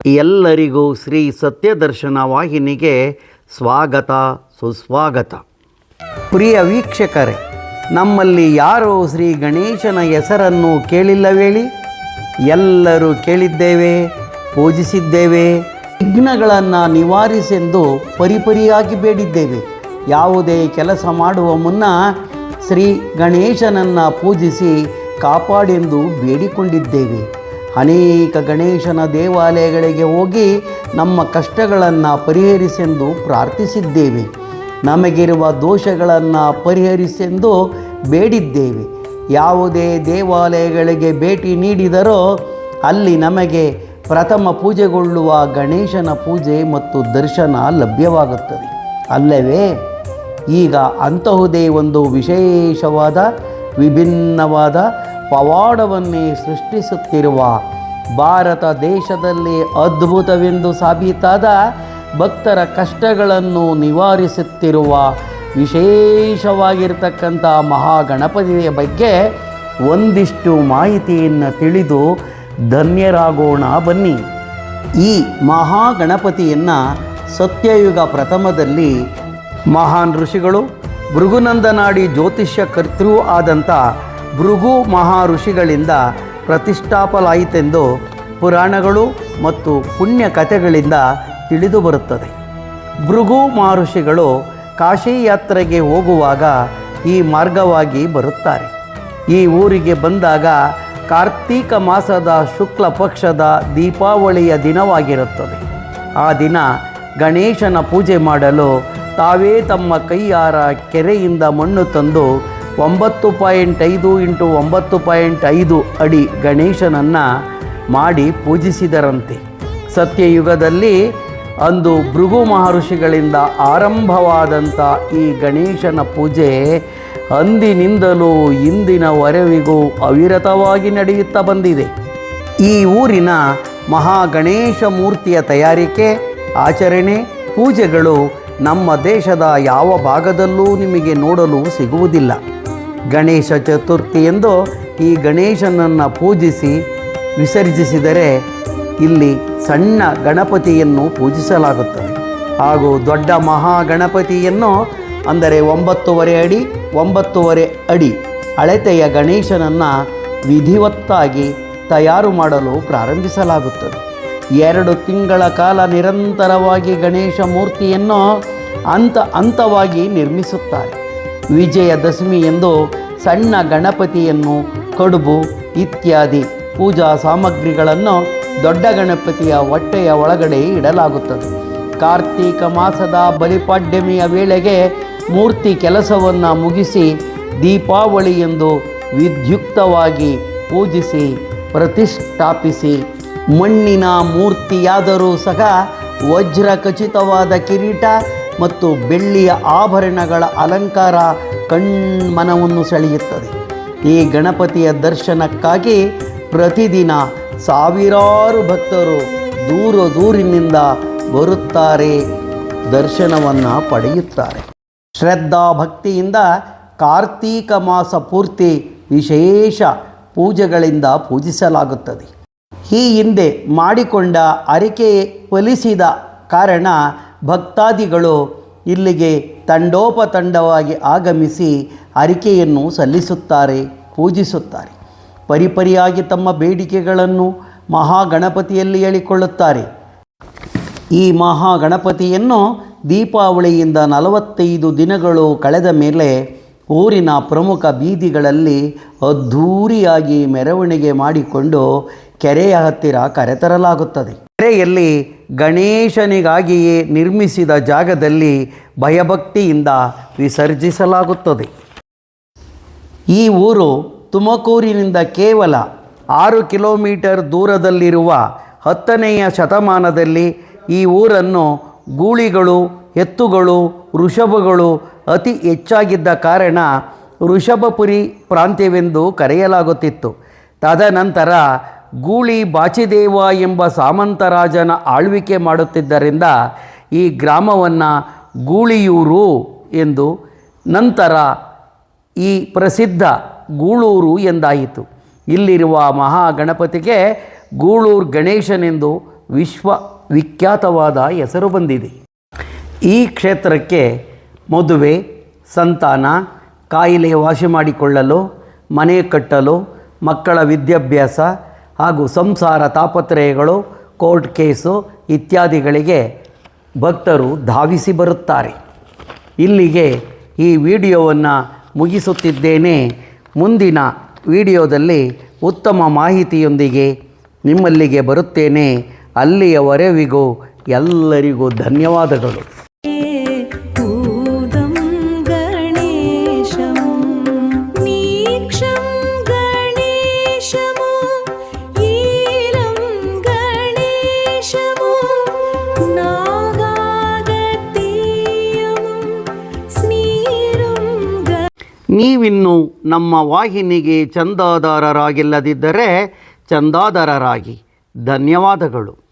ಎಲ್ಲರಿಗೂ ಶ್ರೀ ಸತ್ಯದರ್ಶನ ವಾಹಿನಿಗೆ ಸ್ವಾಗತ ಸುಸ್ವಾಗತ. ಪ್ರಿಯ ವೀಕ್ಷಕರೇ, ನಮ್ಮಲ್ಲಿ ಯಾರೋ ಶ್ರೀ ಗಣೇಶನ ಹೆಸರನ್ನು ಕೇಳಿಲ್ಲವೇಳಿ? ಎಲ್ಲರೂ ಕೇಳಿದ್ದೇವೆ, ಪೂಜಿಸಿದ್ದೇವೆ, ವಿಘ್ನಗಳನ್ನು ನಿವಾರಿಸೆಂದು ಪರಿಪರಿಯಾಗಿ ಬೇಡಿದ್ದೇವೆ. ಯಾವುದೇ ಕೆಲಸ ಮಾಡುವ ಮುನ್ನ ಶ್ರೀ ಗಣೇಶನನ್ನು ಪೂಜಿಸಿ ಕಾಪಾಡೆಂದು ಬೇಡಿಕೊಂಡಿದ್ದೇವೆ. ಅನೇಕ ಗಣೇಶನ ದೇವಾಲಯಗಳಿಗೆ ಹೋಗಿ ನಮ್ಮ ಕಷ್ಟಗಳನ್ನು ಪರಿಹರಿಸೆಂದು ಪ್ರಾರ್ಥಿಸಿದ್ದೇವೆ. ನಮಗಿರುವ ದೋಷಗಳನ್ನು ಪರಿಹರಿಸೆಂದು ಬೇಡಿದ್ದೇವೆ. ಯಾವುದೇ ದೇವಾಲಯಗಳಿಗೆ ಭೇಟಿ ನೀಡಿದರೋ ಅಲ್ಲಿ ನಮಗೆ ಪ್ರಥಮ ಪೂಜೆಗೊಳ್ಳುವ ಗಣೇಶನ ಪೂಜೆ ಮತ್ತು ದರ್ಶನ ಲಭ್ಯವಾಗುತ್ತದೆ ಅಲ್ಲವೇ? ಈಗ ಅಂತಹುದೇ ಒಂದು ವಿಶೇಷವಾದ ವಿಭಿನ್ನವಾದ ಪವಾಡವನ್ನೇ ಸೃಷ್ಟಿಸುತ್ತಿರುವ, ಭಾರತ ದೇಶದಲ್ಲಿ ಅದ್ಭುತವೆಂದು ಸಾಬೀತಾದ, ಭಕ್ತರ ಕಷ್ಟಗಳನ್ನು ನಿವಾರಿಸುತ್ತಿರುವ ವಿಶೇಷವಾಗಿರ್ತಕ್ಕಂಥ ಮಹಾಗಣಪತಿಯ ಬಗ್ಗೆ ಒಂದಿಷ್ಟು ಮಾಹಿತಿಯನ್ನು ತಿಳಿದು ಧನ್ಯರಾಗೋಣ ಬನ್ನಿ. ಈ ಮಹಾಗಣಪತಿಯನ್ನು ಸತ್ಯಯುಗ ಪ್ರಥಮದಲ್ಲಿ ಮಹಾನ್ ಋಷಿಗಳು, ಭೃಗುನಂದನಾಡಿ ಜ್ಯೋತಿಷ್ಯ ಕರ್ತೃ ಆದಂಥ ಭೃಗು ಮಹಾಋಷಿಗಳಿಂದ ಪ್ರತಿಷ್ಠಾಪಲಾಯಿತೆಂದು ಪುರಾಣಗಳು ಮತ್ತು ಪುಣ್ಯ ಕಥೆಗಳಿಂದ ತಿಳಿದು ಬರುತ್ತದೆ. ಭೃಗು ಮಹರ್ಷಿಗಳು ಕಾಶಿ ಯಾತ್ರೆಗೆ ಹೋಗುವಾಗ ಈ ಮಾರ್ಗವಾಗಿ ಬರುತ್ತಾರೆ. ಈ ಊರಿಗೆ ಬಂದಾಗ ಕಾರ್ತೀಕ ಮಾಸದ ಶುಕ್ಲ ಪಕ್ಷದ ದೀಪಾವಳಿಯ ದಿನವಾಗಿರುತ್ತದೆ. ಆ ದಿನ ಗಣೇಶನ ಪೂಜೆ ಮಾಡಲು ತಾವೇ ತಮ್ಮ ಕೈಯಾರ ಕೆರೆಯಿಂದ ಮಣ್ಣು ತಂದು 9.5 x 9.5 ಅಡಿ ಗಣೇಶನನ್ನು ಮಾಡಿ ಪೂಜಿಸಿದರಂತೆ. ಸತ್ಯಯುಗದಲ್ಲಿ ಅಂದು ಭೃಗು ಮಹರ್ಷಿಗಳಿಂದ ಆರಂಭವಾದಂಥ ಈ ಗಣೇಶನ ಪೂಜೆ ಅಂದಿನಿಂದಲೂ ಇಂದಿನವರೆವಿಗೂ ಅವಿರತವಾಗಿ ನಡೆಯುತ್ತಾ ಬಂದಿದೆ. ಈ ಊರಿನ ಮಹಾಗಣೇಶ ಮೂರ್ತಿಯ ತಯಾರಿಕೆ, ಆಚರಣೆ, ಪೂಜೆಗಳು ನಮ್ಮ ದೇಶದ ಯಾವ ಭಾಗದಲ್ಲೂ ನಿಮಗೆ ನೋಡಲು ಸಿಗುವುದಿಲ್ಲ. ಗಣೇಶ ಚತುರ್ಥಿಯಂದು ಈ ಗಣೇಶನನ್ನು ಪೂಜಿಸಿ ವಿಸರ್ಜಿಸಿದರೆ ಇಲ್ಲಿ ಸಣ್ಣ ಗಣಪತಿಯನ್ನು ಪೂಜಿಸಲಾಗುತ್ತದೆ. ಹಾಗೂ ದೊಡ್ಡ ಮಹಾಗಣಪತಿಯನ್ನು ಅಂದರೆ 9.5 ಅಡಿ 9.5 ಅಡಿ ಅಳತೆಯ ಗಣೇಶನನ್ನು ವಿಧಿವತ್ತಾಗಿ ತಯಾರು ಮಾಡಲು ಪ್ರಾರಂಭಿಸಲಾಗುತ್ತದೆ. 2 ತಿಂಗಳ ಕಾಲ ನಿರಂತರವಾಗಿ ಗಣೇಶ ಮೂರ್ತಿಯನ್ನು ಹಂತವಾಗಿ ನಿರ್ಮಿಸುತ್ತಾರೆ. ವಿಜಯದಶಮಿ ಎಂದು ಸಣ್ಣ ಗಣಪತಿಯನ್ನು, ಕಡುಬು ಇತ್ಯಾದಿ ಪೂಜಾ ಸಾಮಗ್ರಿಗಳನ್ನು ದೊಡ್ಡ ಗಣಪತಿಯ ಹೊಟ್ಟೆಯ ಒಳಗಡೆ ಇಡಲಾಗುತ್ತದೆ. ಕಾರ್ತೀಕ ಮಾಸದ ಬಲಿಪಾಡ್ಯಮಿಯ ವೇಳೆಗೆ ಮೂರ್ತಿ ಕೆಲಸವನ್ನು ಮುಗಿಸಿ ದೀಪಾವಳಿಯೆಂದು ವಿದ್ಯುಕ್ತವಾಗಿ ಪೂಜಿಸಿ ಪ್ರತಿಷ್ಠಾಪಿಸಿ, ಮಣ್ಣಿನ ಮೂರ್ತಿಯಾದರೂ ಸಹ ವಜ್ರ ಖಚಿತವಾದ ಕಿರೀಟ ಮತ್ತು ಬೆಳ್ಳಿಯ ಆಭರಣಗಳ ಅಲಂಕಾರ ಕಣ್ಮನವನ್ನು ಸೆಳೆಯುತ್ತದೆ. ಈ ಗಣಪತಿಯ ದರ್ಶನಕ್ಕಾಗಿ ಪ್ರತಿದಿನ ಸಾವಿರಾರು ಭಕ್ತರು ದೂರಿನಿಂದ ಬರುತ್ತಾರೆ, ದರ್ಶನವನ್ನು ಪಡೆಯುತ್ತಾರೆ. ಶ್ರದ್ಧಾ ಭಕ್ತಿಯಿಂದ ಕಾರ್ತೀಕ ಮಾಸ ಪೂರ್ತಿ ವಿಶೇಷ ಪೂಜೆಗಳಿಂದ ಪೂಜಿಸಲಾಗುತ್ತದೆ. ಈ ಹಿಂದೆ ಮಾಡಿಕೊಂಡ ಹರಕೆ ಫಲಿಸಿದ ಕಾರಣ ಭಕ್ತಾದಿಗಳು ಇಲ್ಲಿಗೆ ತಂಡೋಪತಂಡವಾಗಿ ಆಗಮಿಸಿ ಹರಕೆಯನ್ನು ಸಲ್ಲಿಸುತ್ತಾರೆ, ಪೂಜಿಸುತ್ತಾರೆ. ಪರಿಪರಿಯಾಗಿ ತಮ್ಮ ಬೇಡಿಕೆಗಳನ್ನು ಮಹಾಗಣಪತಿಯಲ್ಲಿ ಹೇಳಿಕೊಳ್ಳುತ್ತಾರೆ. ಈ ಮಹಾಗಣಪತಿಯನ್ನು ದೀಪಾವಳಿಯಿಂದ 45 ದಿನಗಳು ಕಳೆದ ಮೇಲೆ ಊರಿನ ಪ್ರಮುಖ ಬೀದಿಗಳಲ್ಲಿ ಅದ್ಧೂರಿಯಾಗಿ ಮೆರವಣಿಗೆ ಮಾಡಿಕೊಂಡು ಕೆರೆಯ ಹತ್ತಿರ ಕರೆತರಲಾಗುತ್ತದೆ. ಕೆರೆಯಲ್ಲಿ ಗಣೇಶನಿಗಾಗಿಯೇ ನಿರ್ಮಿಸಿದ ಜಾಗದಲ್ಲಿ ಭಯಭಕ್ತಿಯಿಂದ ವಿಸರ್ಜಿಸಲಾಗುತ್ತದೆ. ಈ ಊರು ತುಮಕೂರಿನಿಂದ ಕೇವಲ 6 ಕಿಲೋಮೀಟರ್ ದೂರದಲ್ಲಿರುವ 10ನೆಯ ಶತಮಾನದಲ್ಲಿ ಈ ಊರನ್ನು ಗೂಳಿಗಳು, ಎತ್ತುಗಳು, ವೃಷಭಗಳು ಅತಿ ಹೆಚ್ಚಾಗಿದ್ದ ಕಾರಣ ವೃಷಭಪುರಿ ಪ್ರಾಂತ್ಯವೆಂದು ಕರೆಯಲಾಗುತ್ತಿತ್ತು. ತದನಂತರ ಗೂಳಿ ಬಾಚಿದೇವ ಎಂಬ ಸಾಮಂತರಾಜನ ಆಳ್ವಿಕೆ ಮಾಡುತ್ತಿದ್ದರಿಂದ ಈ ಗ್ರಾಮವನ್ನು ಗೂಳಿಯೂರು ಎಂದು, ನಂತರ ಈ ಪ್ರಸಿದ್ಧ ಗೂಳೂರು ಎಂದಾಯಿತು. ಇಲ್ಲಿರುವ ಮಹಾಗಣಪತಿಗೆ ಗೂಳೂರು ಗಣೇಶನೆಂದು ವಿಶ್ವವಿಖ್ಯಾತವಾದ ಹೆಸರು ಬಂದಿದೆ. ಈ ಕ್ಷೇತ್ರಕ್ಕೆ ಮದುವೆ, ಸಂತಾನ, ಕಾಯಿಲೆ ವಾಸಿ ಮಾಡಿಕೊಳ್ಳಲು, ಮನೆ ಕಟ್ಟಲು, ಮಕ್ಕಳ ವಿದ್ಯಾಭ್ಯಾಸ ಹಾಗೂ ಸಂಸಾರ ತಾಪತ್ರಯಗಳು, ಕೋರ್ಟ್ ಕೇಸು ಇತ್ಯಾದಿಗಳಿಗೆ ಭಕ್ತರು ಧಾವಿಸಿ ಬರುತ್ತಾರೆ. ಇಲ್ಲಿಗೆ ಈ ವಿಡಿಯೋವನ್ನು ಮುಗಿಸುತ್ತಿದ್ದೇನೆ. ಮುಂದಿನ ವಿಡಿಯೋದಲ್ಲಿ ಉತ್ತಮ ಮಾಹಿತಿಯೊಂದಿಗೆ ನಿಮ್ಮಲ್ಲಿಗೆ ಬರುತ್ತೇನೆ. ಅಲ್ಲಿಯವರೆವಿಗೂ ಎಲ್ಲರಿಗೂ ಧನ್ಯವಾದಗಳು. ನೀವಿನ್ನು ನಮ್ಮ ವಾಹಿನಿಗೆ ಚಂದಾದಾರರಾಗಿಲ್ಲದಿದ್ದರೆ ಚಂದಾದಾರರಾಗಿ. ಧನ್ಯವಾದಗಳು.